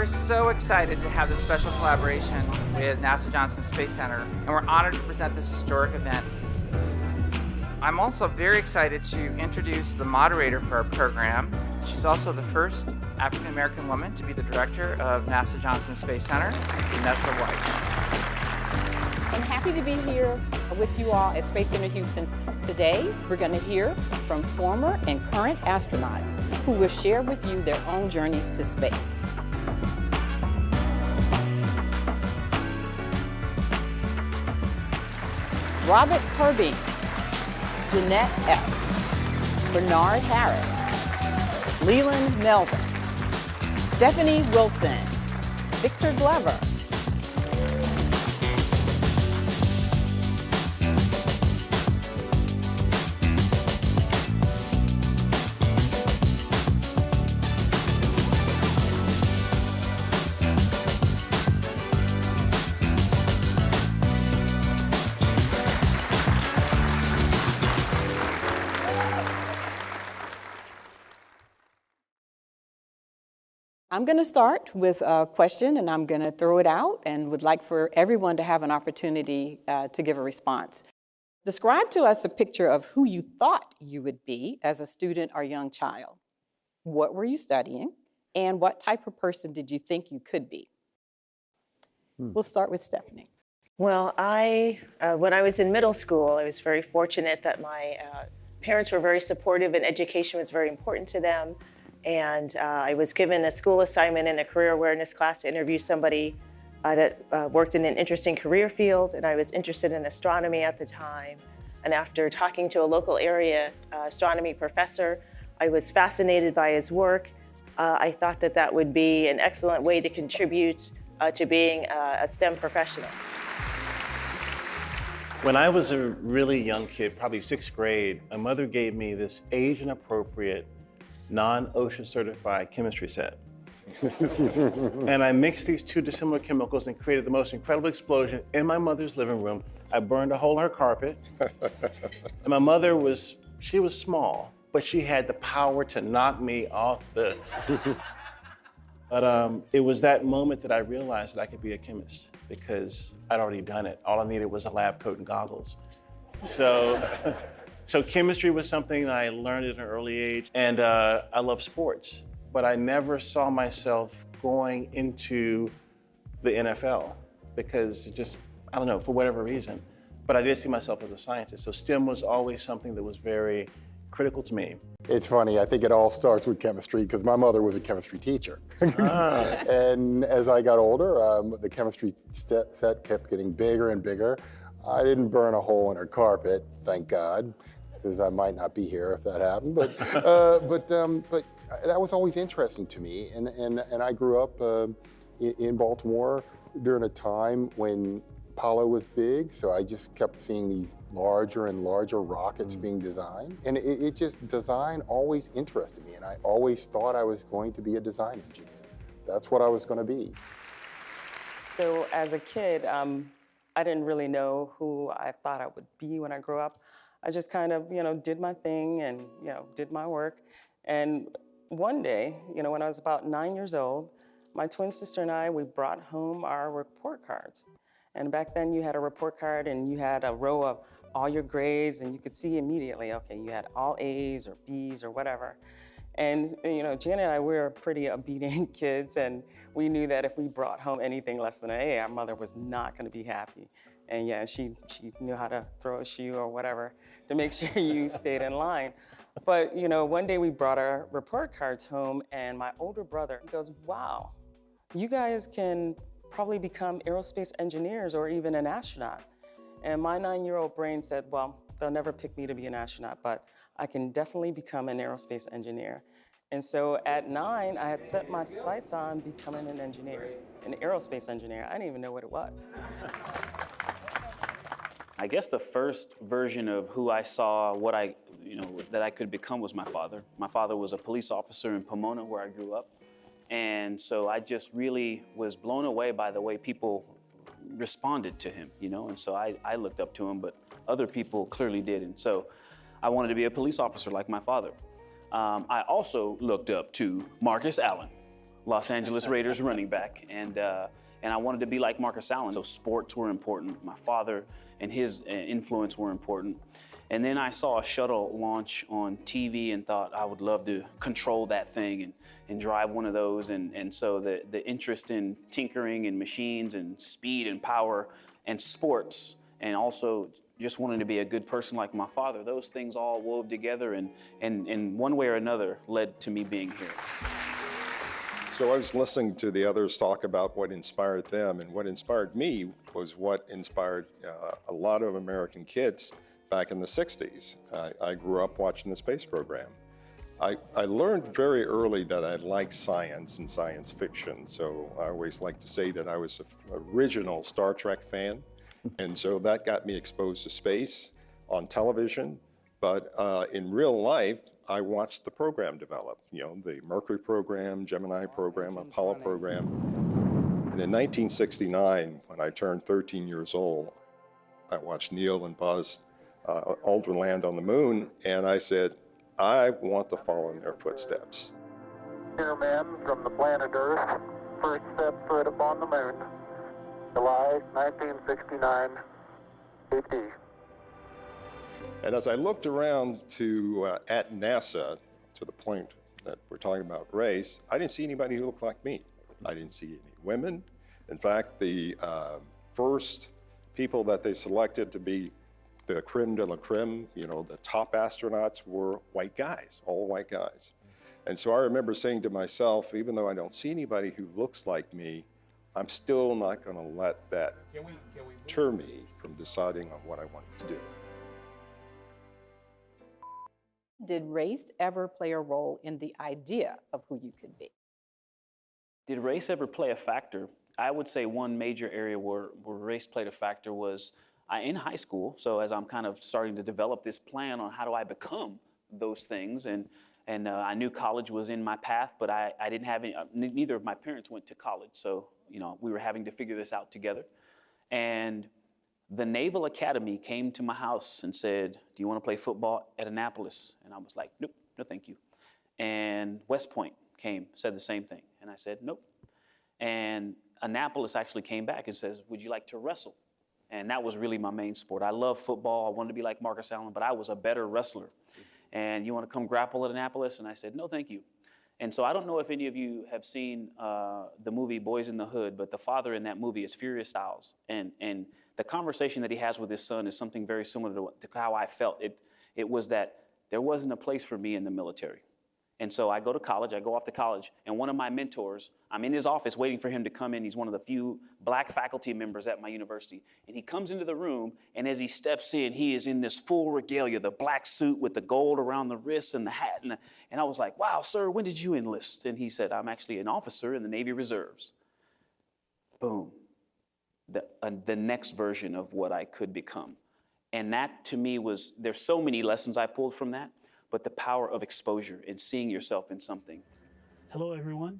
We're so excited to have this special collaboration with NASA Johnson Space Center, and we're honored to present this historic event. I'm also very excited to introduce the moderator for our program. She's also the first African-American woman to be the director of NASA Johnson Space Center, Vanessa White. I'm happy to be here with you all at Space Center Houston. Today, we're going to hear from former and current astronauts who will share with you their own journeys to space. Robert Kirby, Jeanette Epps, Bernard Harris, Leland Melvin, Stephanie Wilson, Victor Glover, I'm going to start with a question, and I'm going to throw it out and would like for everyone to have an opportunity to give a response. Describe to us a picture of who you thought you would be as a student or young child. What were you studying, and what type of person did you think you could be? We'll start with Stephanie. Well, when I was in middle school, I was very fortunate that my parents were very supportive and education was very important to them. And I was given a school assignment in a career awareness class to interview somebody that worked in an interesting career field, and I was interested in astronomy at the time. And after talking to a local area astronomy professor, I was fascinated by his work. I thought that that would be an excellent way to contribute to being a STEM professional. When I was a really young kid, probably 6th grade, my mother gave me this age-appropriate non-OSHA certified chemistry set. And I mixed these two dissimilar chemicals and created the most incredible explosion in my mother's living room. I burned a hole in her carpet. And my mother she was small, but she had the power to knock me off the... But it was that moment that I realized that I could be a chemist because I'd already done it. All I needed was a lab coat and goggles. So chemistry was something I learned at an early age, and I love sports, but I never saw myself going into the NFL because I don't know, for whatever reason, but I did see myself as a scientist. So STEM was always something that was very critical to me. It's funny, I think it all starts with chemistry because my mother was a chemistry teacher. And as I got older, the chemistry set kept getting bigger and bigger. I didn't burn a hole in her carpet, thank God, because I might not be here if that happened. But that was always interesting to me. And I grew up in Baltimore during a time when Apollo was big, so I just kept seeing these larger and larger rockets being designed. And design always interested me, and I always thought I was going to be a design engineer. That's what I was going to be. So as a kid, I didn't really know who I thought I would be when I grew up. I just kind of, did my thing and, did my work. And one day, when I was about 9 years old, my twin sister and I, we brought home our report cards. And back then you had a report card and you had a row of all your grades and you could see immediately, okay, you had all A's or B's or whatever. And Janet and I, we were pretty obedient kids, and we knew that if we brought home anything less than an A, our mother was not going to be happy. And yeah, she knew how to throw a shoe or whatever to make sure you stayed in line. But one day we brought our report cards home, and my older brother goes, "Wow, you guys can probably become aerospace engineers or even an astronaut." And my 9-year-old brain said, well, they'll never pick me to be an astronaut, but I can definitely become an aerospace engineer. And so at 9, I had set my sights on becoming an engineer, an aerospace engineer. I didn't even know what it was. I guess the first version of who I saw, that I could become was my father. My father was a police officer in Pomona, where I grew up. And so I just really was blown away by the way people responded to him, and so I looked up to him, but other people clearly didn't. So I wanted to be a police officer like my father. I also looked up to Marcus Allen, Los Angeles Raiders running back, and I wanted to be like Marcus Allen. So sports were important. My father and his influence were important. And then I saw a shuttle launch on TV and thought I would love to control that thing and drive one of those. And so the interest in tinkering and machines and speed and power and sports, and also just wanting to be a good person like my father, those things all wove together and in one way or another led to me being here. So I was listening to the others talk about what inspired them, and what inspired me was what inspired a lot of American kids back in the 60s. I grew up watching the space program. I learned very early that I liked science and science fiction, so I always like to say that I was an original Star Trek fan, and so that got me exposed to space on television. But in real life, I watched the program develop, the Mercury program, Gemini program, Apollo program. And in 1969, when I turned 13 years old, I watched Neil and Buzz Aldrin land on the moon, and I said, I want to follow in their footsteps. Here, men from the planet Earth, first step foot upon the moon, July 1969, AD. And as I looked around at NASA, to the point that we're talking about race, I didn't see anybody who looked like me. I didn't see any women. In fact, the first people that they selected to be the creme de la creme, the top astronauts, were white guys, all white guys. And so I remember saying to myself, even though I don't see anybody who looks like me, I'm still not going to let that deter me from deciding on what I wanted to do. Did race ever play a role in the idea of who you could be? Did race ever play a factor? I would say one major area where race played a factor was in high school. So as I'm kind of starting to develop this plan on how do I become those things, and I knew college was in my path, but I didn't have any, neither of my parents went to college. So, we were having to figure this out together. And the Naval Academy came to my house and said, do you want to play football at Annapolis? And I was like, nope, no thank you. And West Point came, said the same thing. And I said, nope. And Annapolis actually came back and says, would you like to wrestle? And that was really my main sport. I love football. I wanted to be like Marcus Allen, but I was a better wrestler. And you want to come grapple at Annapolis? And I said, no, thank you. And so I don't know if any of you have seen the movie Boys in the Hood, but the father in that movie is Furious Styles. And the conversation that he has with his son is something very similar to how I felt. It was that there wasn't a place for me in the military. And so I go off to college, and one of my mentors, I'm in his office waiting for him to come in. He's one of the few black faculty members at my university. And he comes into the room, and as he steps in, he is in this full regalia, the black suit with the gold around the wrists and the hat. And I was like, wow, sir, when did you enlist? And he said, I'm actually an officer in the Navy Reserves. Boom. The next version of what I could become. And that to me there's so many lessons I pulled from that, but the power of exposure and seeing yourself in something. Hello everyone,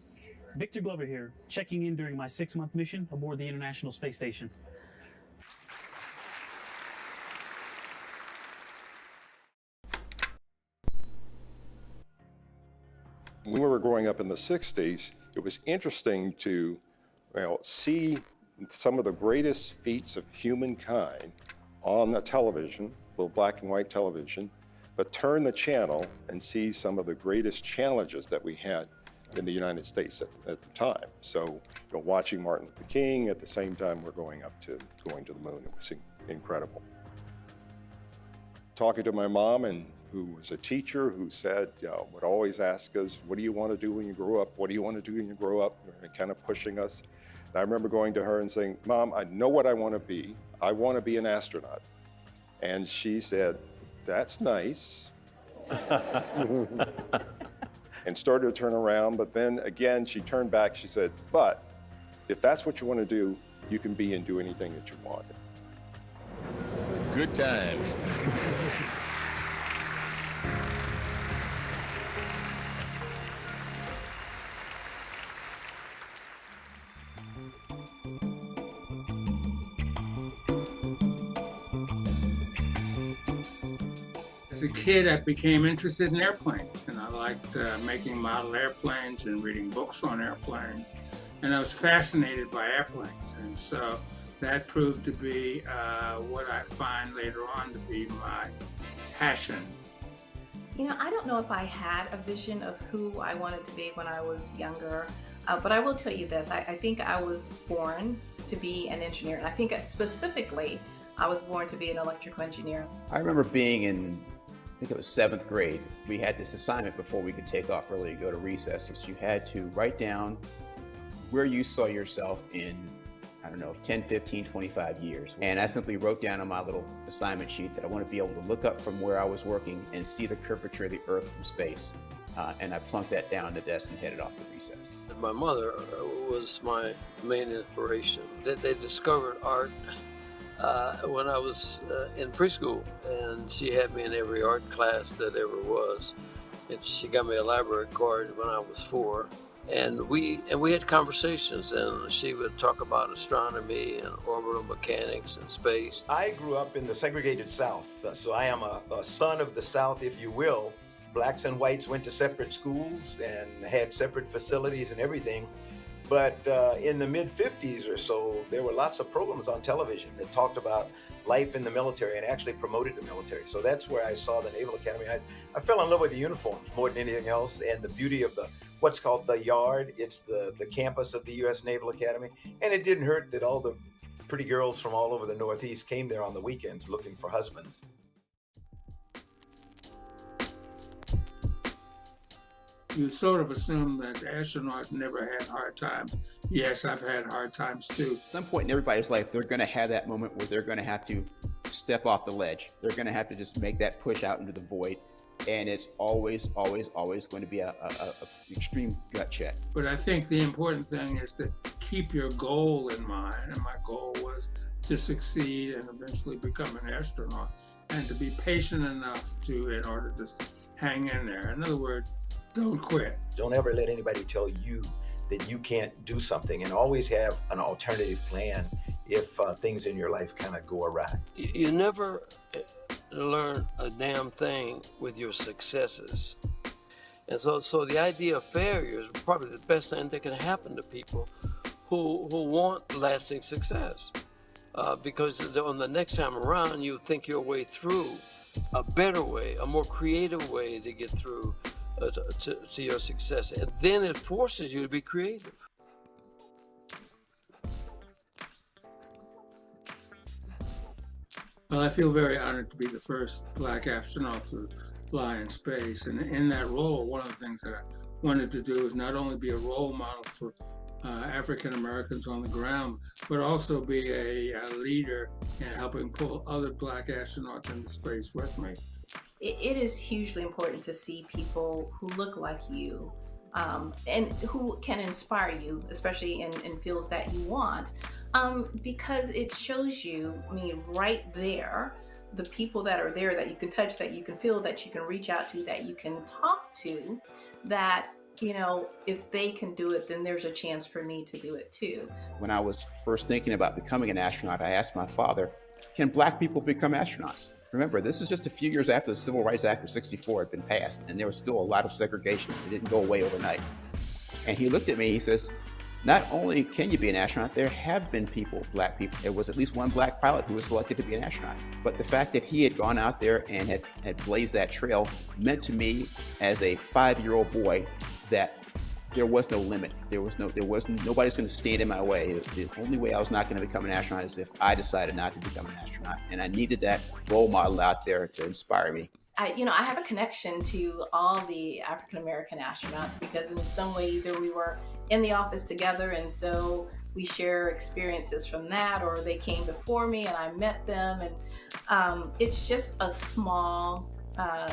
Victor Glover here, checking in during my 6-month mission aboard the International Space Station. When we were growing up in the 60s, it was interesting to see some of the greatest feats of humankind on the television, little black and white television, but turn the channel and see some of the greatest challenges that we had in the United States at the time. So, watching Martin Luther King at the same time we're going to the moon, it was incredible. Talking to my mom, who was a teacher, who said, would always ask us, what do you want to do when you grow up? What do you want to do when you grow up? And kind of pushing us. And I remember going to her and saying, Mom, I know what I want to be. I want to be an astronaut. And she said, that's nice. And started to turn around, but then again, she turned back, she said, but if that's what you want to do, you can be and do anything that you want. Good time. As a kid, I became interested in airplanes, and I liked making model airplanes and reading books on airplanes. And I was fascinated by airplanes. And so that proved to be what I find later on to be my passion. You know, I don't know if I had a vision of who I wanted to be when I was younger, but I will tell you this. I think I was born to be an engineer. And I think specifically, I was born to be an electrical engineer. I remember being in, I think it was 7th grade. We had this assignment before we could take off early to go to recesses. You had to write down where you saw yourself in, I don't know, 10, 15, 25 years. And I simply wrote down on my little assignment sheet that I want to be able to look up from where I was working and see the curvature of the Earth from space. And I plunked that down on the desk and headed off to recess. My mother was my main inspiration. They discovered art when I was in preschool, and she had me in every art class that ever was. And she got me a library card when I was 4. And we had conversations, and she would talk about astronomy and orbital mechanics and space. I grew up in the segregated South, so I am a son of the South, if you will. Blacks and whites went to separate schools and had separate facilities and everything. But in the mid-50s or so, there were lots of programs on television that talked about life in the military and actually promoted the military. So that's where I saw the Naval Academy. I fell in love with the uniforms more than anything else, and the beauty of what's called the Yard. It's the campus of the U.S. Naval Academy. And it didn't hurt that all the pretty girls from all over the Northeast came there on the weekends looking for husbands. You sort of assume that astronauts never had hard times. Yes, I've had hard times too. At some point in everybody's life, they're going to have that moment where they're going to have to step off the ledge. They're going to have to just make that push out into the void. And it's always, always, always going to be a extreme gut check. But I think the important thing is to keep your goal in mind. And my goal was to succeed and eventually become an astronaut, and to be patient enough in order to hang in there. In other words, don't quit. Don't ever let anybody tell you that you can't do something, and always have an alternative plan if things in your life kind of go awry. You never learn a damn thing with your successes. And so the idea of failure is probably the best thing that can happen to people who want lasting success. Because on the next time around, you think your way through a better way, a more creative way to get through to your success. And then it forces you to be creative. Well, I feel very honored to be the first Black astronaut to fly in space. And in that role, one of the things that I wanted to do is not only be a role model for African Americans on the ground, but also be a leader in helping pull other Black astronauts into space with me. It is hugely important to see people who look like you and who can inspire you, especially in fields that you want, because it shows you, I mean, right there, the people that are there that you can touch, that you can feel, that you can reach out to, that you can talk to, that, you know, if they can do it, then there's a chance for me to do it too. When I was first thinking about becoming an astronaut, I asked my father, can Black people become astronauts? Remember, this is just a few years after the Civil Rights Act of '64 had been passed, and there was still a lot of segregation. It didn't go away overnight. And he looked at me, he says, not only can you be an astronaut, there have been people, Black people. There was at least one Black pilot who was selected to be an astronaut. But the fact that he had gone out there and had blazed that trail meant to me as a 5-year-old boy that there was no limit. Nobody's going to stand in my way. The only way I was not going to become an astronaut is if I decided not to become an astronaut. And I needed that role model out there to inspire me. I have a connection to all the African American astronauts because in some way either we were in the office together and so we share experiences from that, or they came before me and I met them, and it's just a small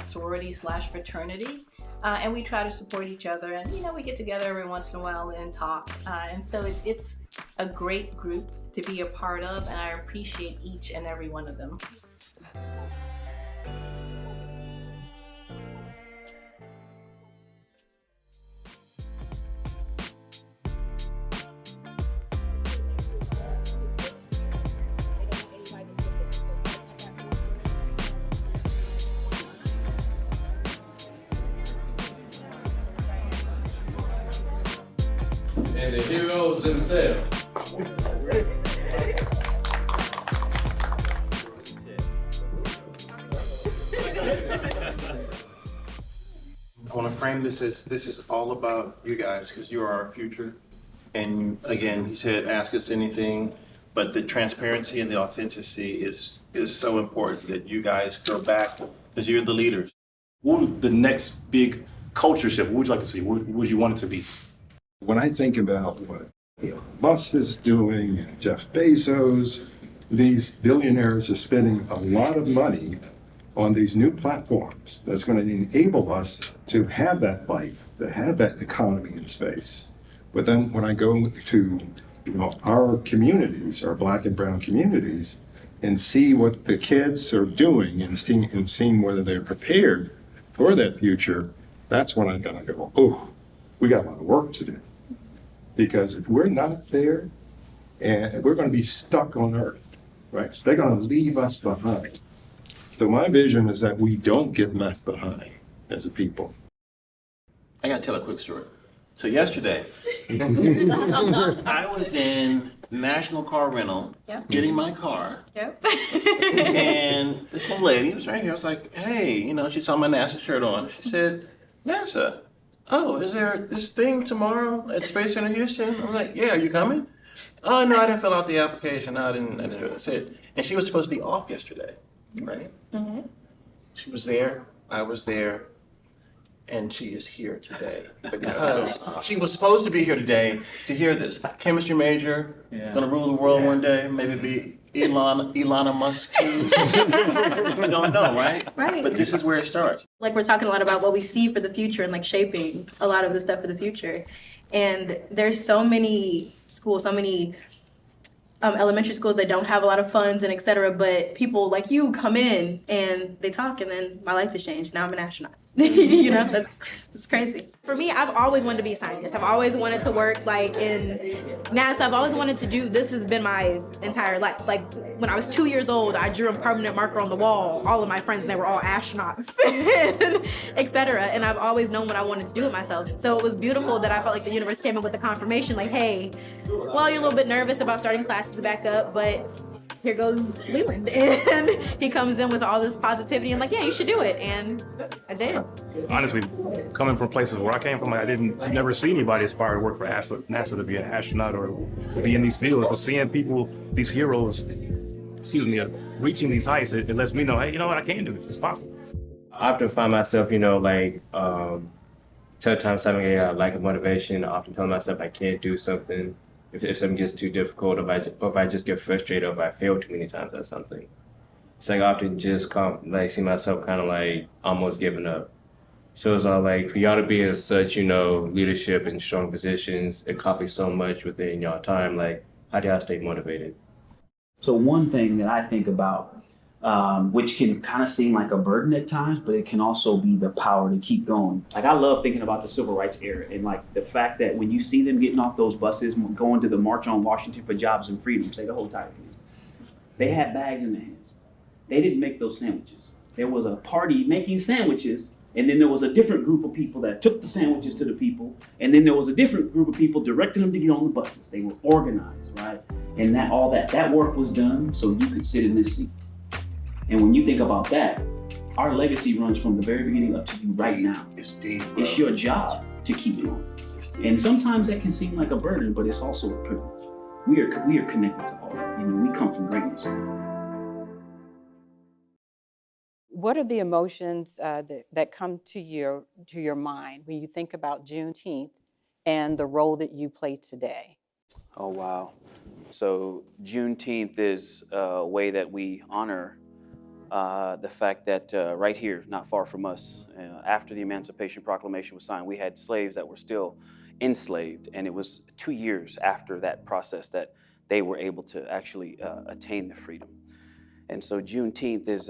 sorority/fraternity, and we try to support each other, and we get together every once in a while and talk, and so it's a great group to be a part of, and I appreciate each and every one of them. and the heroes themselves. I want to frame this as this is all about you guys because you are our future. And again, he said, ask us anything, but the transparency and the authenticity is so important that you guys go back because you're the leaders. What would the next big culture shift, what would you like to see? What would you want it to be? When I think about what Elon Musk is doing, and Jeff Bezos, these billionaires are spending a lot of money on these new platforms that's going to enable us to have that life, to have that economy in space. But then when I go to our communities, our Black and brown communities, and see what the kids are doing and seeing whether they're prepared for that future, that's when I'm gonna go, oh, we got a lot of work to do. Because if we're not there, and we're gonna be stuck on Earth, right? So they're gonna leave us behind. So my vision is that we don't get left behind as a people. I gotta tell a quick story. So yesterday, I was in National Car Rental, getting my car, and this little lady was right here. I was like, hey, she saw my NASA shirt on. She said, NASA, oh, is there this thing tomorrow at Space Center Houston? I'm like, yeah, are you coming? Oh, no, I didn't fill out the application. No, I didn't do it. I said, and she was supposed to be off yesterday, right? Mm-hmm. She was there, I was there. And she is here today because she was supposed to be here today to hear this. Chemistry major, gonna rule the world one day, maybe be Elon Musk too. I don't know, right? Right. But this is where it starts. Like we're talking a lot about what we see for the future and like shaping a lot of the stuff for the future. And there's so many schools, so many elementary schools that don't have a lot of funds and et cetera, but people like you come in and they talk and then my life has changed. Now I'm an astronaut. That's crazy. For me, I've always wanted to be a scientist. I've always wanted to work like in NASA. I've always wanted to do, this has been my entire life. Like when I was 2 years old, I drew a permanent marker on the wall, all of my friends, and they were all astronauts, and et cetera. And I've always known what I wanted to do with myself. So it was beautiful that I felt like the universe came in with the confirmation, like, hey, well, you're a little bit nervous about starting classes back up, but here goes Leland. And he comes in with all this positivity and like, yeah, you should do it. And I did. Honestly, coming from places where I came from, I never see anybody aspire to work for NASA to be an astronaut or to be in these fields. So seeing people, these heroes, reaching these heights, it lets me know, hey, you know what, I can do this, it's possible. I often find myself, sometimes having a lack of motivation, often telling myself I can't do something. If something gets too difficult, or if I just get frustrated, or if I fail too many times at something, it's like I often just see myself kind of like almost giving up. So it's all like for y'all to be in such leadership and strong positions, accomplish so much within y'all time. Like how do y'all stay motivated? So one thing that I think about, which can kind of seem like a burden at times, but it can also be the power to keep going. Like I love thinking about the civil rights era and like the fact that when you see them getting off those buses, going to the March on Washington for Jobs and Freedom, say the whole title, they had bags in their hands. They didn't make those sandwiches. There was a party making sandwiches, and then there was a different group of people that took the sandwiches to the people, and then there was a different group of people directing them to get on the buses. They were organized, right? And that work was done so you could sit in this seat. And when you think about that, our legacy runs from the very beginning up to you right now. It's deep, bro. It's your job to keep it on. And sometimes that can seem like a burden, but it's also a privilege. We are connected to all that. We come from greatness. What are the emotions that come to your mind when you think about Juneteenth and the role that you play today? Oh, wow. So Juneteenth is a way that we honor the fact that right here, not far from us, after the Emancipation Proclamation was signed, we had slaves that were still enslaved. And it was 2 years after that process that they were able to actually attain the freedom. And so Juneteenth is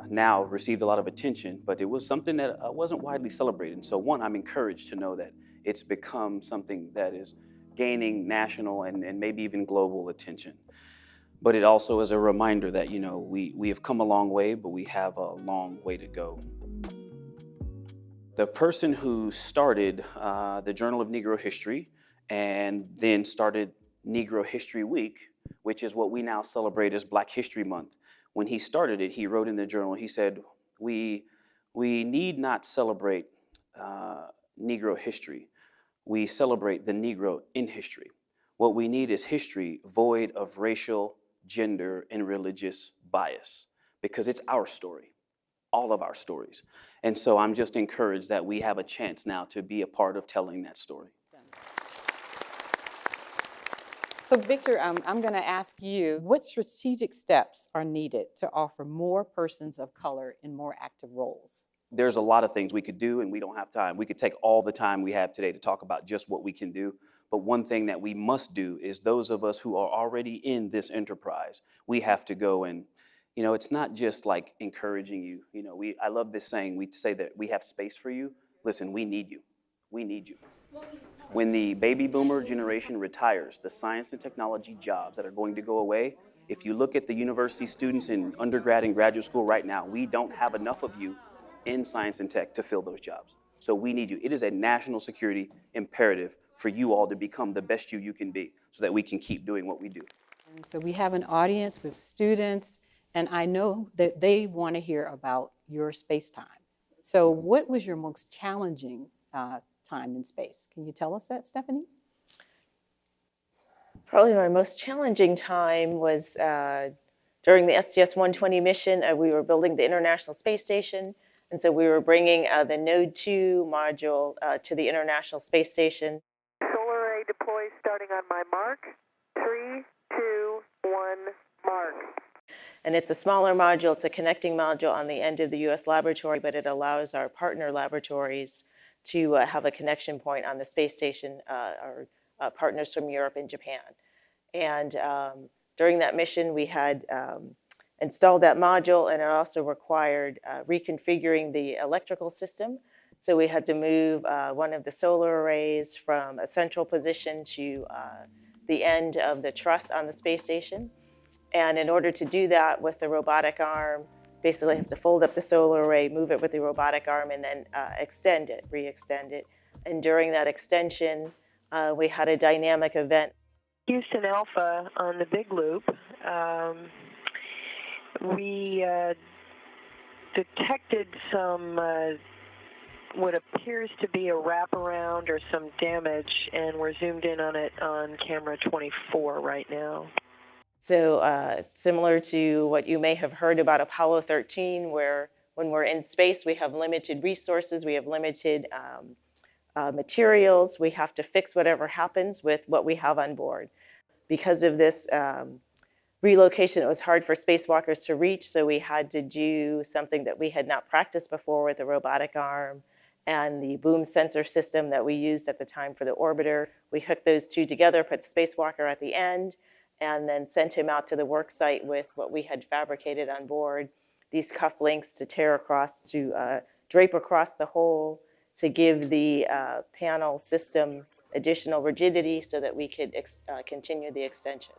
now received a lot of attention, but it was something that wasn't widely celebrated. And so one, I'm encouraged to know that it's become something that is gaining national and maybe even global attention. But it also is a reminder that, we have come a long way, but we have a long way to go. The person who started the Journal of Negro History and then started Negro History Week, which is what we now celebrate as Black History Month. When he started it, he wrote in the journal, he said, we need not celebrate Negro history. We celebrate the Negro in history. What we need is history void of racial, gender, and religious bias, because it's our story, all of our stories. And so I'm just encouraged that we have a chance now to be a part of telling that story. So Victor, I'm going to ask you, what strategic steps are needed to offer more persons of color in more active roles? There's a lot of things we could do, and we don't have time. We could take all the time we have today to talk about just what we can do. But one thing that we must do is those of us who are already in this enterprise, we have to go and, it's not just like encouraging you. I love this saying, we say that we have space for you. Listen, we need you. We need you. When the baby boomer generation retires, the science and technology jobs that are going to go away, if you look at the university students in undergrad and graduate school right now, we don't have enough of you in science and tech to fill those jobs. So we need you. It is a national security imperative for you all to become the best you can be so that we can keep doing what we do. And so we have an audience with students, and I know that they want to hear about your space time. So what was your most challenging time in space? Can you tell us that, Stephanie? Probably my most challenging time was during the STS-120 mission. We were building the International Space Station. And so we were bringing the Node 2 module to the International Space Station. Solar array deploys starting on my mark. 3, 2, 1, mark. And it's a smaller module. It's a connecting module on the end of the US laboratory, but it allows our partner laboratories to have a connection point on the space station, our partners from Europe and Japan. And during that mission, we had installed that module, and it also required reconfiguring the electrical system. So we had to move one of the solar arrays from a central position to the end of the truss on the space station. And in order to do that with the robotic arm, basically have to fold up the solar array, move it with the robotic arm, and then extend it, re-extend it. And during that extension, we had a dynamic event. Houston Alpha on the big loop. We detected some what appears to be a wraparound or some damage, and we're zoomed in on it on camera 24 right now. So similar to what you may have heard about Apollo 13, where when we're in space, we have limited resources, we have limited materials, we have to fix whatever happens with what we have on board. Because of this relocation, it was hard for spacewalkers to reach, so we had to do something that we had not practiced before with the robotic arm and the boom sensor system that we used at the time for the orbiter. We hooked those two together, put the spacewalker at the end, and then sent him out to the work site with what we had fabricated on board, these cufflinks to tear across, to drape across the hole, to give the panel system additional rigidity so that we could continue the extension.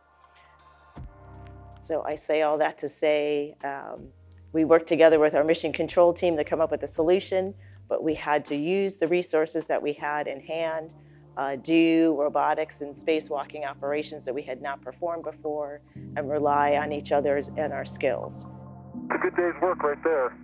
So I say all that to say we worked together with our mission control team to come up with a solution, but we had to use the resources that we had in hand, do robotics and spacewalking operations that we had not performed before, and rely on each other's and our skills. It's a good day's work right there.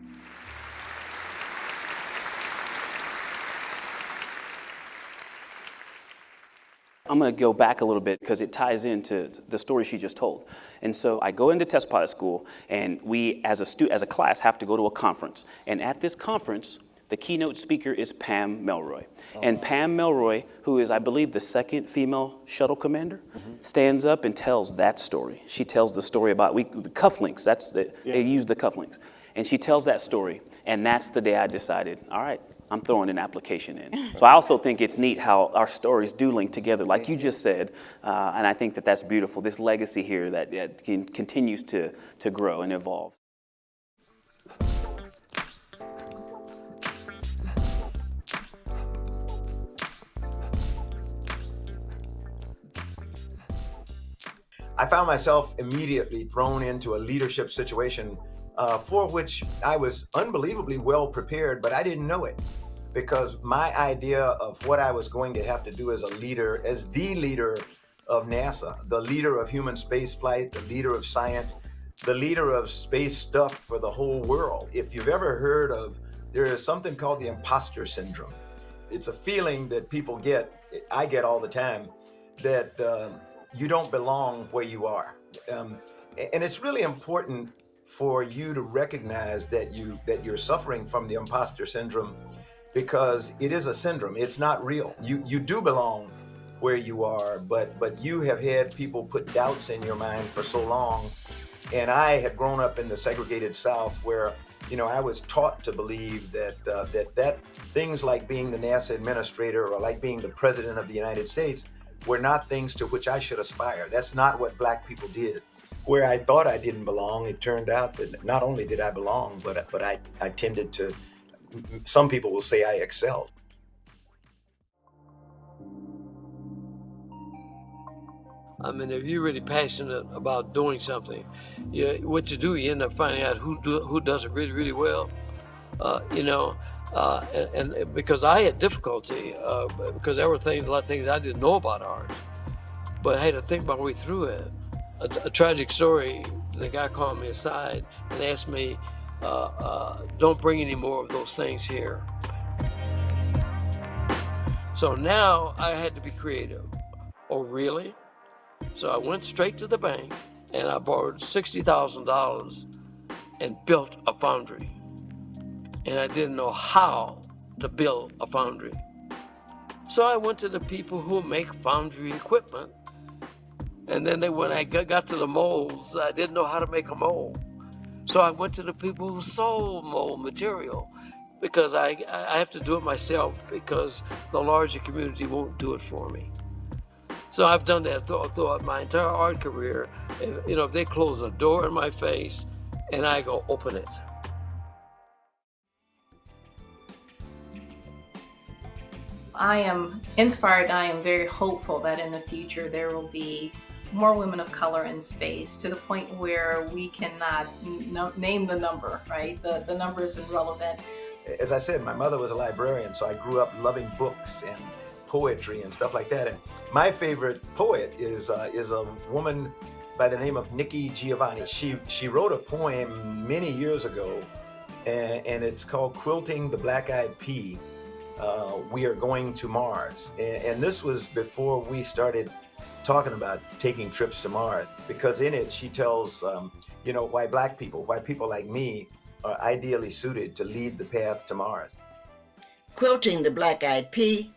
I'm going to go back a little bit because it ties into the story she just told. And so I go into test pilot school, and we, as a class, have to go to a conference. And at this conference, the keynote speaker is Pam Melroy. And Pam Melroy, who is, I believe, the second female shuttle commander, stands up and tells that story. She tells the story about the cufflinks. They use the cufflinks. And she tells that story. And that's the day I decided, all right, I'm throwing an application in. So I also think it's neat how our stories do link together, like you just said, and I think that that's beautiful, this legacy here that continues to grow and evolve. I found myself immediately thrown into a leadership situation for which I was unbelievably well prepared, but I didn't know it. because my idea of what I was going to have to do as a leader, as the leader of NASA, the leader of human space flight, the leader of science, the leader of space stuff for the whole world. If you've ever heard of, there is something called the imposter syndrome. It's a feeling that people get, I get all the time, that you don't belong where you are. And it's really important for you to recognize that you're suffering from the imposter syndrome, because it is a syndrome. It's not real. You do belong where you are, but you have had people put doubts in your mind for so long. And I had grown up in the segregated South, where I was taught to believe that things like being the NASA administrator or like being the president of the United States were not things to which I should aspire. That's not what Black people did. Where I thought I didn't belong, it turned out that not only did I belong, but I tended to, some people will say I excelled. I mean, if you're really passionate about doing something, what you do, you end up finding out who does it really, really well. And because I had difficulty, because there were a lot of things I didn't know about art, but I had to think my way through it. A tragic story, the guy called me aside and asked me, don't bring any more of those things here. So now I had to be creative. Oh, really? So I went straight to the bank and I borrowed $60,000 and built a foundry. And I didn't know how to build a foundry. So I went to the people who make foundry equipment. And then when I got to the molds, I didn't know how to make a mold. So I went to the people who sold mold material, because I have to do it myself because the larger community won't do it for me. So I've done that throughout my entire art career. If they close a door in my face and I go open it. I am inspired. I am very hopeful that in the future there will be more women of color in space, to the point where we cannot name the number, right? The number is irrelevant. As I said, my mother was a librarian, so I grew up loving books and poetry and stuff like that. And my favorite poet is a woman by the name of Nikki Giovanni. She wrote a poem many years ago, and it's called Quilting the Black-Eyed Pea. We are going to Mars. And this was before we started talking about taking trips to Mars, because in it she tells why Black people, why people like me are ideally suited to lead the path to Mars. Quilting the Black-Eyed Pea,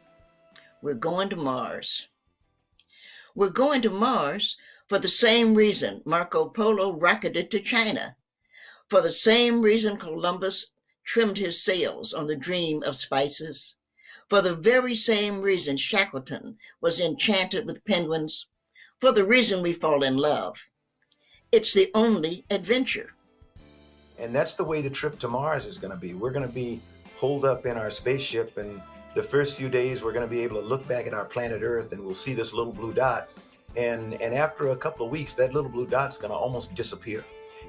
we're going to Mars. We're going to Mars for the same reason Marco Polo rocketed to China, for the same reason Columbus trimmed his sails on the dream of spices, for the very same reason Shackleton was enchanted with penguins, for the reason we fall in love. It's the only adventure. And that's the way the trip to Mars is going to be. We're going to be holed up in our spaceship, and the first few days we're going to be able to look back at our planet Earth and we'll see this little blue dot. And after a couple of weeks, that little blue dot's going to almost disappear.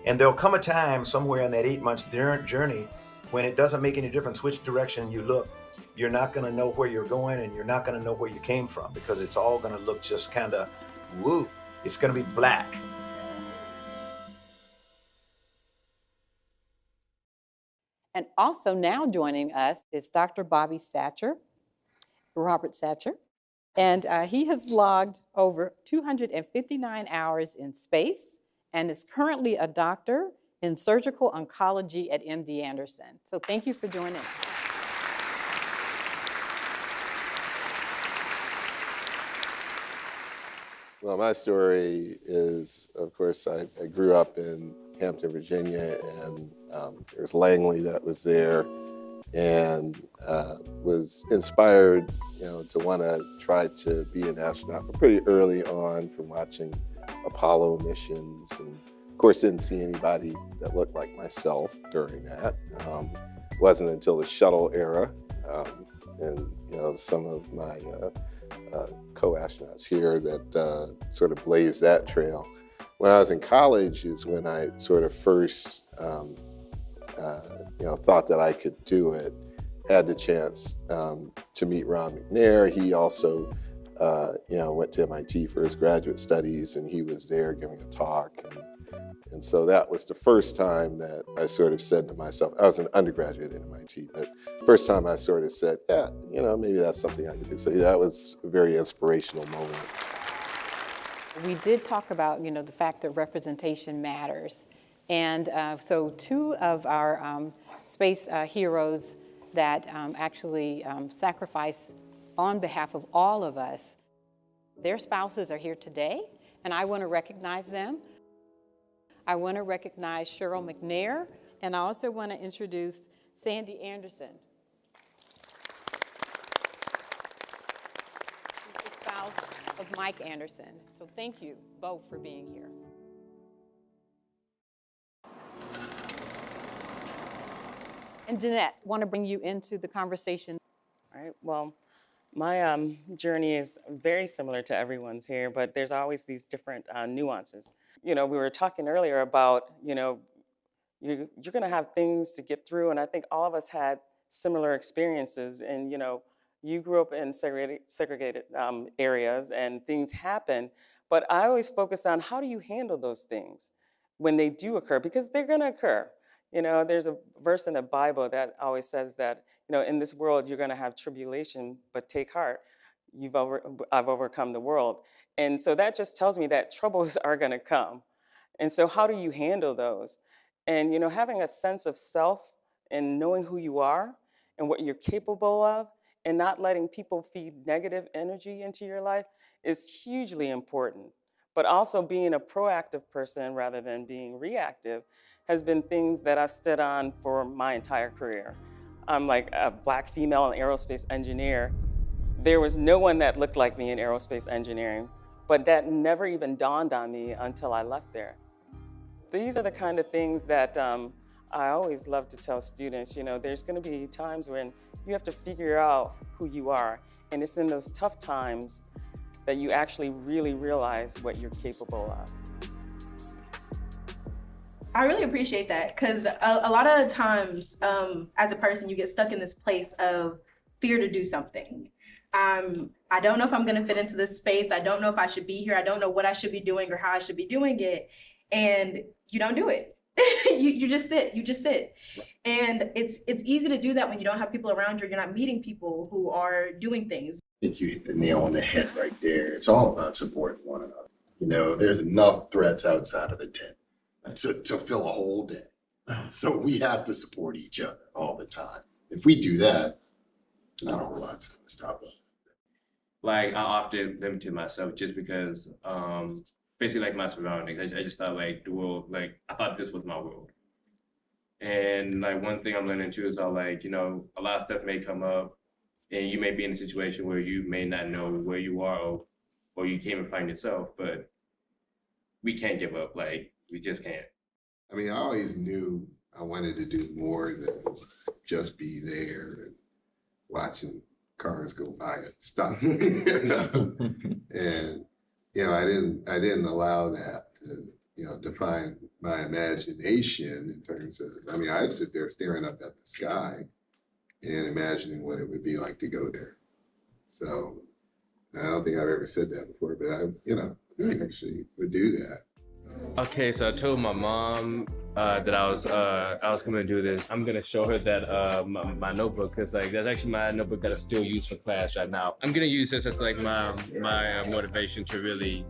And there'll come a time somewhere in that 8-month journey when it doesn't make any difference which direction you look. You're not going to know where you're going, and you're not going to know where you came from, because it's all going to look just kind of woo. It's going to be black. And also now joining us is Dr. Robert Satcher, and he has logged over 259 hours in space and is currently a doctor in surgical oncology at MD Anderson. So thank you for joining us. Well, my story is, of course, I grew up in Hampton, Virginia, and there's Langley that was there, and was inspired, to want to try to be an astronaut pretty early on from watching Apollo missions, and of course didn't see anybody that looked like myself during that. Wasn't until the shuttle era, and some of my co-astronauts here that sort of blazed that trail. When I was in college is when I sort of first thought that I could do it. had the chance to meet Ron McNair. He also went to MIT for his graduate studies, and he was there giving a talk. And so that was the first time that I sort of said to myself, I was an undergraduate at MIT, but first time I sort of said, yeah, maybe that's something I could do. So that was a very inspirational moment. We did talk about, the fact that representation matters. And so two of our space heroes that actually sacrificed on behalf of all of us, their spouses are here today, and I want to recognize them. I want to recognize Cheryl McNair, and I also want to introduce Sandy Anderson. She's the spouse of Mike Anderson. So thank you both for being here. And Jeanette, want to bring you into the conversation. All right, well, my journey is very similar to everyone's here, but there's always these different nuances. We were talking earlier about, you're going to have things to get through, and I think all of us had similar experiences. And, you grew up in segregated areas, and things happen, but I always focus on how do you handle those things when they do occur, because they're going to occur. There's a verse in the Bible that always says that, in this world, you're going to have tribulation, but take heart. I've overcome the world. And so that just tells me that troubles are going to come. And so how do you handle those? And, having a sense of self and knowing who you are and what you're capable of and not letting people feed negative energy into your life is hugely important. But also being a proactive person rather than being reactive has been things that I've stood on for my entire career. I'm like a Black female aerospace engineer. There was no one that looked like me in aerospace engineering, but that never even dawned on me until I left there. These are the kind of things that I always love to tell students, there's gonna be times when you have to figure out who you are, and it's in those tough times that you actually really realize what you're capable of. I really appreciate that, because a lot of times as a person, you get stuck in this place of fear to do something. I don't know if I'm going to fit into this space. I don't know if I should be here. I don't know what I should be doing or how I should be doing it. And you don't do it. you just sit. And it's easy to do that when you don't have people around you. You're not meeting people who are doing things. I think you hit the nail on the head right there. It's all about supporting one another. There's enough threats outside of the tent to fill a whole day. So we have to support each other all the time. If we do that, not a whole lot's going to stop us. Like, I often limit to myself just because, basically, like my surroundings, I just thought like the world, like I thought this was my world. And like one thing I'm learning too is how like, a lot of stuff may come up and you may be in a situation where you may not know where you are or you can't even find yourself, but we can't give up. Like, we just can't. I mean, I always knew I wanted to do more than just be there and watching cars go by and stuff. And I didn't allow that to define my imagination in terms of, I sit there staring up at the sky and imagining what it would be like to go there. So I don't think I've ever said that before, but I actually would do that. Okay, so I told my mom that I was going to do this. I'm going to show her that my notebook, because like that's actually my notebook that I still use for class right now. I'm going to use this as like my motivation to really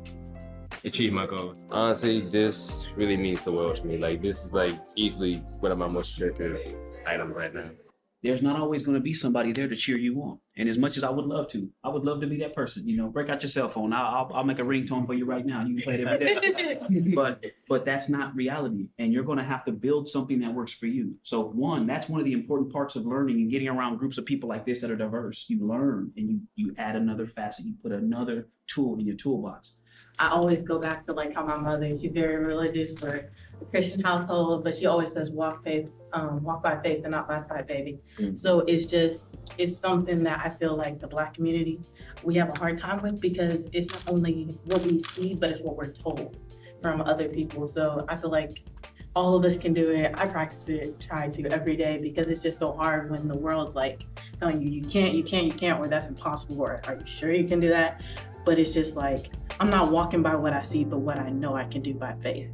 achieve my goals. Honestly, this really means the world to me. Like, this is like easily one of my most cherished items right now. There's not always going to be somebody there to cheer you on. And as much as I would love to be that person. Break out your cell phone. I'll make a ringtone for you right now. You can play it every day. But that's not reality. And you're going to have to build something that works for you. So that's one of the important parts of learning and getting around groups of people like this that are diverse. You learn and you add another facet. You put another tool in your toolbox. I always go back to like how my mother, she's very religious for a Christian household, but she always says walk by faith and not by sight, baby. Mm-hmm. So it's something that I feel like the Black community, we have a hard time with, because it's not only what we see, but it's what we're told from other people. So I feel like all of us can do it. I practice it, try to every day, because it's just so hard when the world's like telling you, you can't, or that's impossible, or are you sure you can do that? But it's just like, I'm not walking by what I see, but what I know I can do by faith.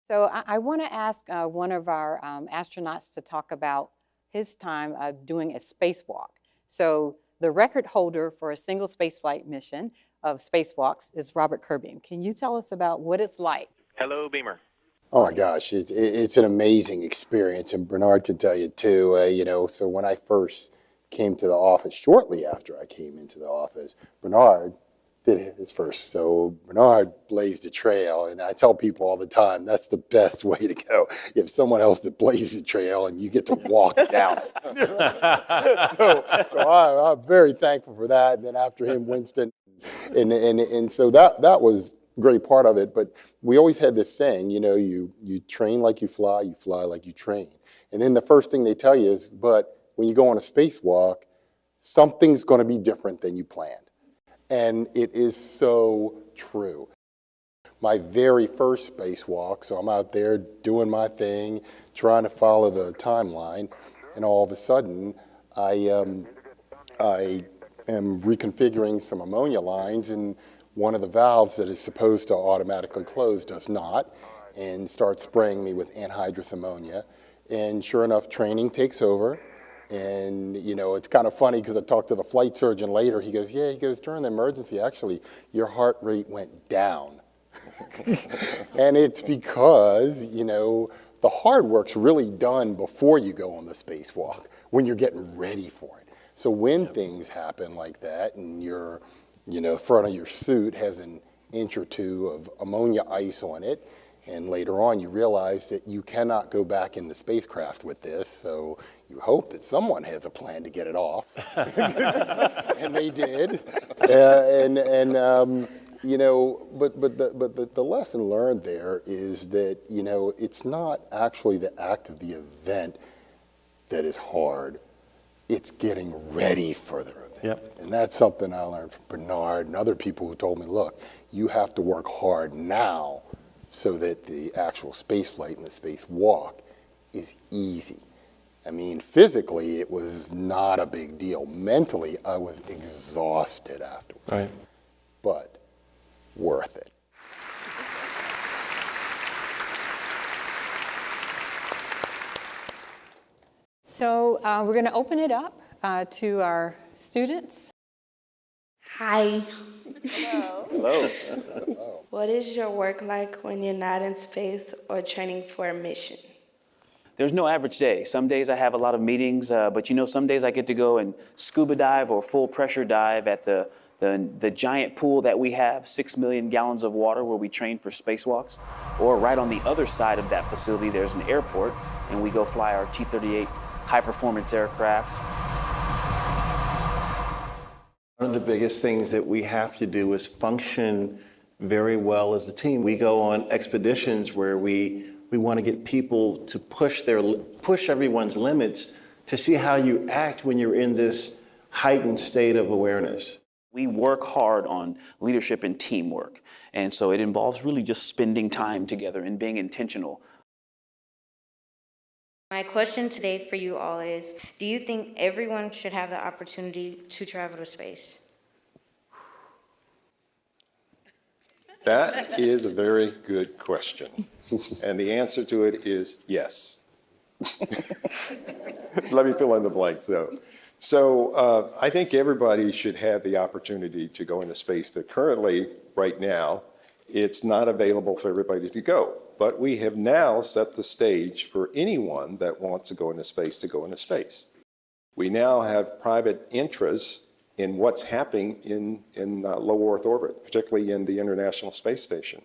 So I want to ask one of our astronauts to talk about his time doing a spacewalk. So the record holder for a single spaceflight mission of spacewalks is Robert Kerbeam. Can you tell us about what it's like? Hello, Beamer. Oh my gosh, it's an amazing experience, and Bernard can tell you too. So when I first came to the office, shortly after I came into the office, Bernard did his first. So Bernard blazed a trail, and I tell people all the time, that's the best way to go. You have someone else that blazes a trail, and you get to walk down it. so I'm very thankful for that. And then after him, Winston, and so that was a great part of it. But we always had this saying, you train like you fly like you train. And then the first thing they tell you is, but when you go on a spacewalk, something's going to be different than you planned. And it is so true. My very first spacewalk, so I'm out there doing my thing, trying to follow the timeline, and all of a sudden, I am reconfiguring some ammonia lines, and one of the valves that is supposed to automatically close does not, and starts spraying me with anhydrous ammonia. And sure enough, training takes over. And, it's kind of funny because I talked to the flight surgeon later. He goes, during the emergency, actually, your heart rate went down. And it's because, the hard work's really done before you go on the spacewalk, when you're getting ready for it. So when things happen like that and your, front of your suit has an inch or two of ammonia ice on it, and later on, you realize that you cannot go back in the spacecraft with this, so you hope that someone has a plan to get it off. And they did. But the lesson learned there is that, it's not actually the act of the event that is hard. It's getting ready for the event. Yep. And that's something I learned from Bernard and other people who told me, look, you have to work hard now so that the actual space flight and the spacewalk is easy. I mean, physically, it was not a big deal. Mentally, I was exhausted afterwards. Right. But worth it. So we're going to open it up to our students. Hi. Hello. What is your work like when you're not in space or training for a mission? There's no average day. Some days I have a lot of meetings, but some days I get to go and scuba dive or full pressure dive at the giant pool that we have, 6 million gallons of water where we train for spacewalks. Or right on the other side of that facility, there's an airport, and we go fly our T-38 high-performance aircraft. One of the biggest things that we have to do is function very well as a team. We go on expeditions where we want to get people to push everyone's limits to see how you act when you're in this heightened state of awareness. We work hard on leadership and teamwork, and so it involves really just spending time together and being intentional. My question today for you all is, do you think everyone should have the opportunity to travel to space? That is a very good question. And the answer to it is yes. Let me fill in the blanks. So I think everybody should have the opportunity to go into space, but currently, right now, it's not available for everybody to go. But we have now set the stage for anyone that wants to go into space to go into space. We now have private interests in what's happening in low Earth orbit, particularly in the International Space Station,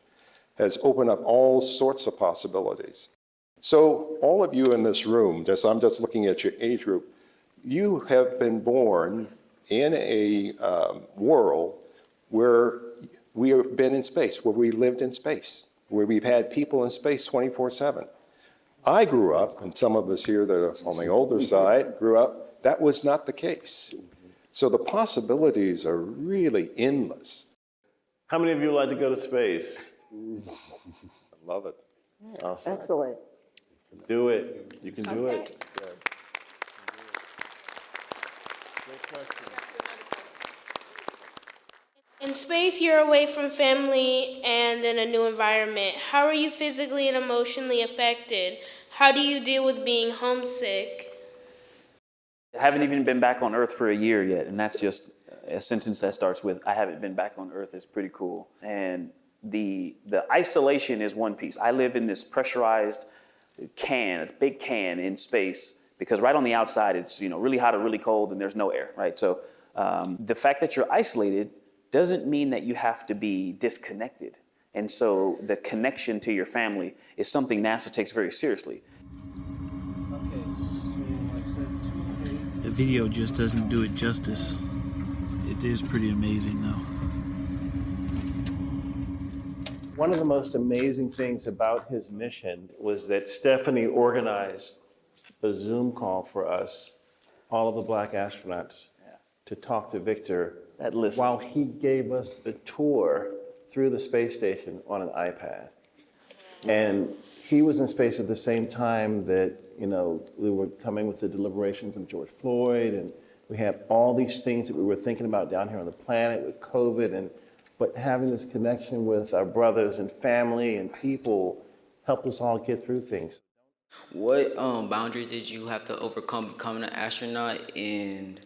has opened up all sorts of possibilities. So all of you in this room, I'm just looking at your age group, you have been born in a world where we have been in space, where we lived in space, where we've had people in space 24/7. I grew up, and some of us here that are on the older side grew up, that was not the case. So the possibilities are really endless. How many of you would like to go to space? I love it. Awesome. Excellent. Do it. You can do it. In space, you're away from family and in a new environment. How are you physically and emotionally affected? How do you deal with being homesick? I haven't even been back on Earth for a year yet, and that's just a sentence that starts with, I haven't been back on Earth is pretty cool. And the isolation is one piece. I live in this pressurized can, a big can in space, because right on the outside it's really hot or really cold and there's no air, right? So the fact that you're isolated doesn't mean that you have to be disconnected. And so the connection to your family is something NASA takes very seriously. The video just doesn't do it justice. It is pretty amazing though. One of the most amazing things about his mission was that Stephanie organized a Zoom call for us, all of the Black astronauts, to talk to Victor while he gave us the tour through the space station on an iPad. And he was in space at the same time that, we were coming with the deliberations of George Floyd, and we had all these things that we were thinking about down here on the planet with COVID, but having this connection with our brothers and family and people helped us all get through things. What boundaries did you have to overcome becoming an astronaut, and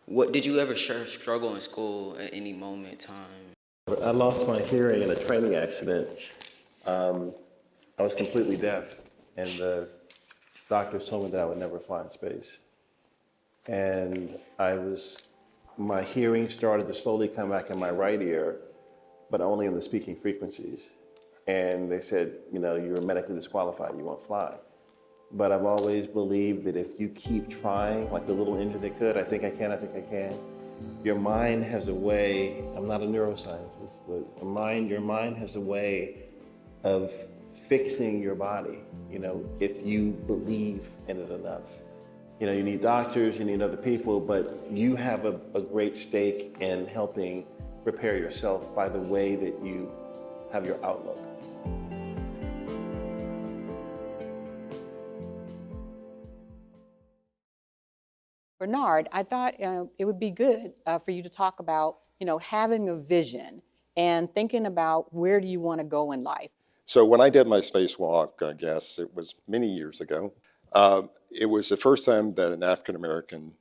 what did you ever struggle in school at any moment in time? I lost my hearing in a training accident. I was completely deaf, and the doctors told me that I would never fly in space. And my hearing started to slowly come back in my right ear, but only in the speaking frequencies. And they said, you're medically disqualified, you won't fly. But I've always believed that if you keep trying, like the little engine that could, I think I can. Your mind has a way, I'm not a neuroscientist, but your mind has a way of fixing your body, if you believe in it enough. You need doctors, you need other people, but you have a great stake in helping prepare yourself by the way that you have your outlook. Bernard, I thought it would be good for you to talk about, having a vision and thinking about where do you want to go in life. So when I did my spacewalk, I guess it was many years ago, it was the first time that an African-American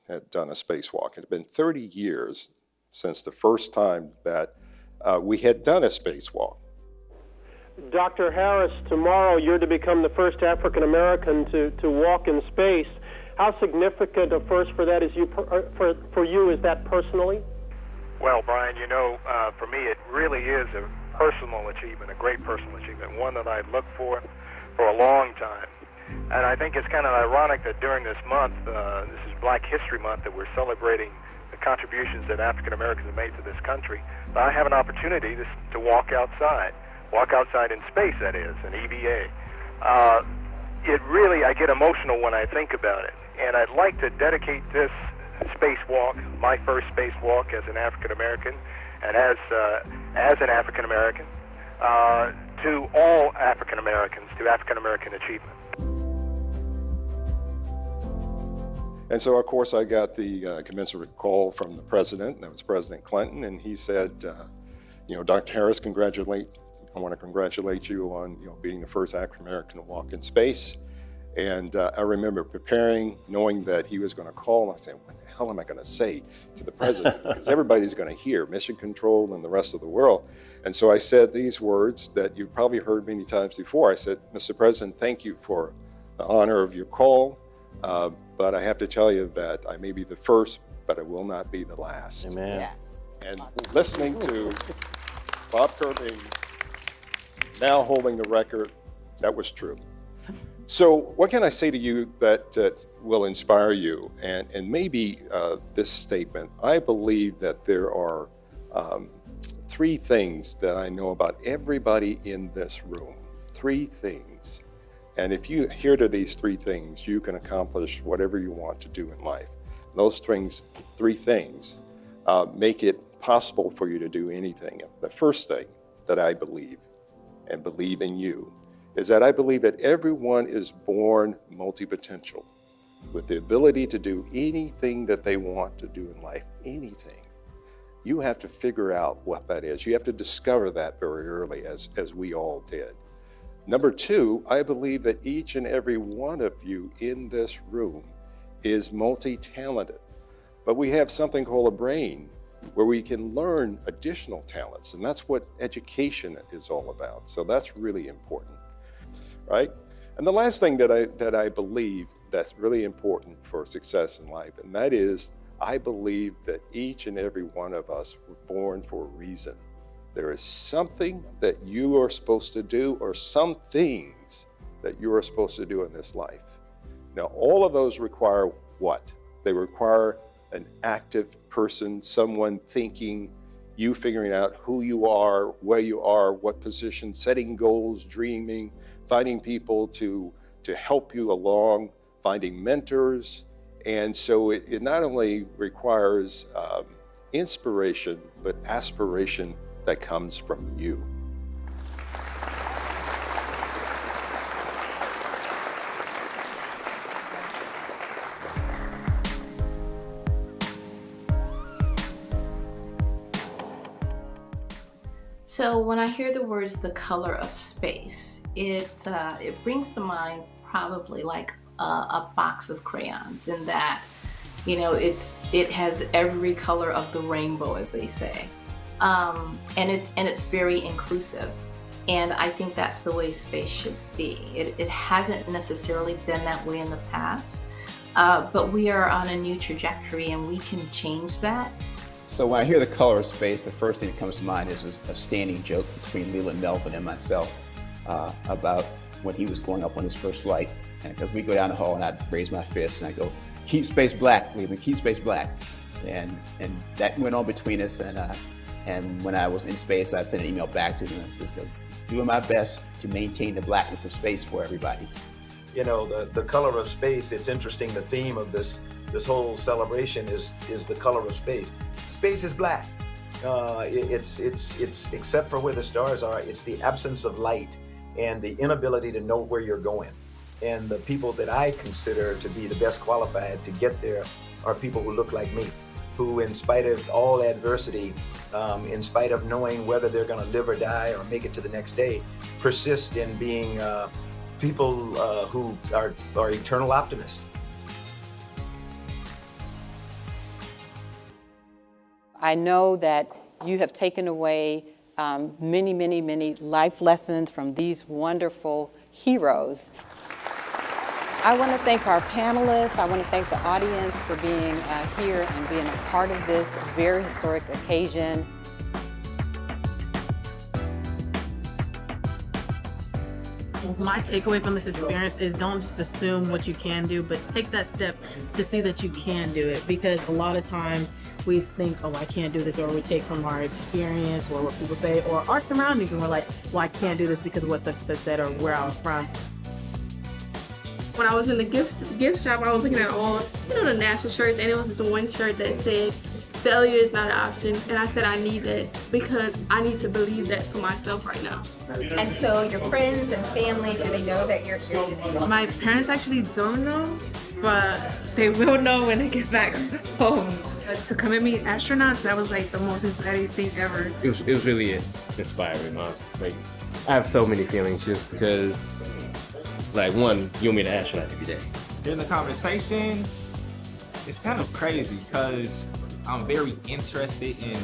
had done a spacewalk. It had been 30 years since the first time that we had done a spacewalk. Dr. Harris, tomorrow you're to become the first African-American to walk in space. How significant a first for that is for you is that personally? Well, Brian, for me it really is a personal achievement, a great personal achievement, one that I've looked for a long time. And I think it's kind of ironic that during this month, this is Black History Month, that we're celebrating the contributions that African Americans have made to this country. But I have an opportunity to walk outside in space, that is, an EVA. I get emotional when I think about it. And I'd like to dedicate this spacewalk, my first spacewalk as an African American, and as an African American, to all African Americans, to African American achievement. And so, of course, I got the commensurate call from the president, and that was President Clinton, and he said, Dr. Harris, I want to congratulate you on being the first African American to walk in space. And I remember preparing, knowing that he was going to call, and I said, what the hell am I going to say to the president? Because everybody's going to hear, Mission Control and the rest of the world. And so I said these words that you've probably heard many times before. I said, Mr. President, thank you for the honor of your call, but I have to tell you that I may be the first, but I will not be the last. Amen. Yeah. And listening to Bob Kirby now holding the record, that was true. So what can I say to you that will inspire you? And maybe this statement, I believe that there are three things that I know about everybody in this room. Three things. And if you adhere to these three things, you can accomplish whatever you want to do in life. Those three things make it possible for you to do anything. The first thing that I believe, and believe in you, is that I believe that everyone is born multi-potential, with the ability to do anything that they want to do in life, anything. You have to figure out what that is. You have to discover that very early, as we all did. Number two, I believe that each and every one of you in this room is multi-talented, but we have something called a brain where we can learn additional talents, and that's what education is all about. So that's really important, right? And the last thing that I believe that's really important for success in life, and that is, I believe that each and every one of us were born for a reason. There is something that you are supposed to do, or some things that you are supposed to do in this life. Now, all of those require what? They require an active person, someone thinking, you figuring out who you are, where you are, what position, setting goals, dreaming, finding people to help you along, finding mentors. And so it not only requires inspiration, but aspiration that comes from you. So when I hear the words "the color of space," it brings to mind probably like a box of crayons, in that, you know, it has every color of the rainbow, as they say, and it's very inclusive. And I think that's the way space should be. It hasn't necessarily been that way in the past, but we are on a new trajectory, and we can change that. So when I hear the color of space, the first thing that comes to mind is a standing joke between Leland Melvin and myself about when he was going up on his first flight. And because we go down the hall and I'd raise my fist and I go, "Keep space black, Leland, keep space black." And that went on between us. And when I was in space, I sent an email back to him and said, "So, doing my best to maintain the blackness of space for everybody." You know, the color of space, it's interesting, the theme of this whole celebration is the color of space. Space is black. It's except for where the stars are, it's the absence of light and the inability to know where you're going. And the people that I consider to be the best qualified to get there are people who look like me, who, in spite of all adversity, in spite of knowing whether they're going to live or die or make it to the next day, persist in being people who are eternal optimists. I know that you have taken away many, many, many life lessons from these wonderful heroes. I want to thank our panelists. I want to thank the audience for being here and being a part of this very historic occasion. My takeaway from this experience is don't just assume what you can do, but take that step to see that you can do it. Because a lot of times we think, oh, I can't do this, or we take from our experience or what people say or our surroundings, and we're like, well, I can't do this because of what such said or where I'm from. When I was in the gift shop, I was looking at all, the NASA shirts, and it was this one shirt that said, "Failure is not an option," and I said I need it because I need to believe that for myself right now. And so your friends and family, do they know that you're here today? My parents actually don't know, but they will know when I get back home. To come and meet astronauts, that was like the most exciting thing ever. It was really inspiring. Like, I have so many feelings just because, like, one, you'll meet an astronaut every day. During the conversation, it's kind of crazy because I'm very interested in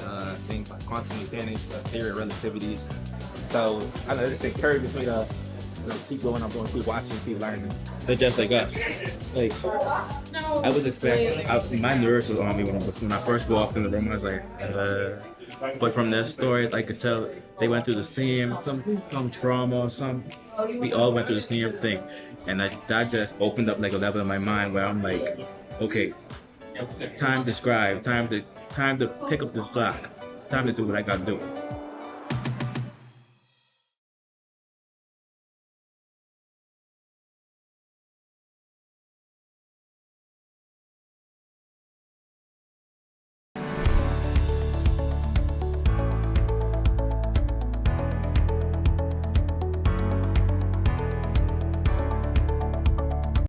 things like quantum mechanics, theory of relativity. So I know this encourages me to keep going. I'm going to keep watching, keep learning. They're just like us. Like, I was expecting, my nerves was on me when I first walked in the room. I was like, but from their stories, I could tell they went through the same, some trauma, we all went through the same thing. And that just opened up like a level in my mind where I'm like, okay, time to scribe, time to pick up the slack, time to do what I gotta do.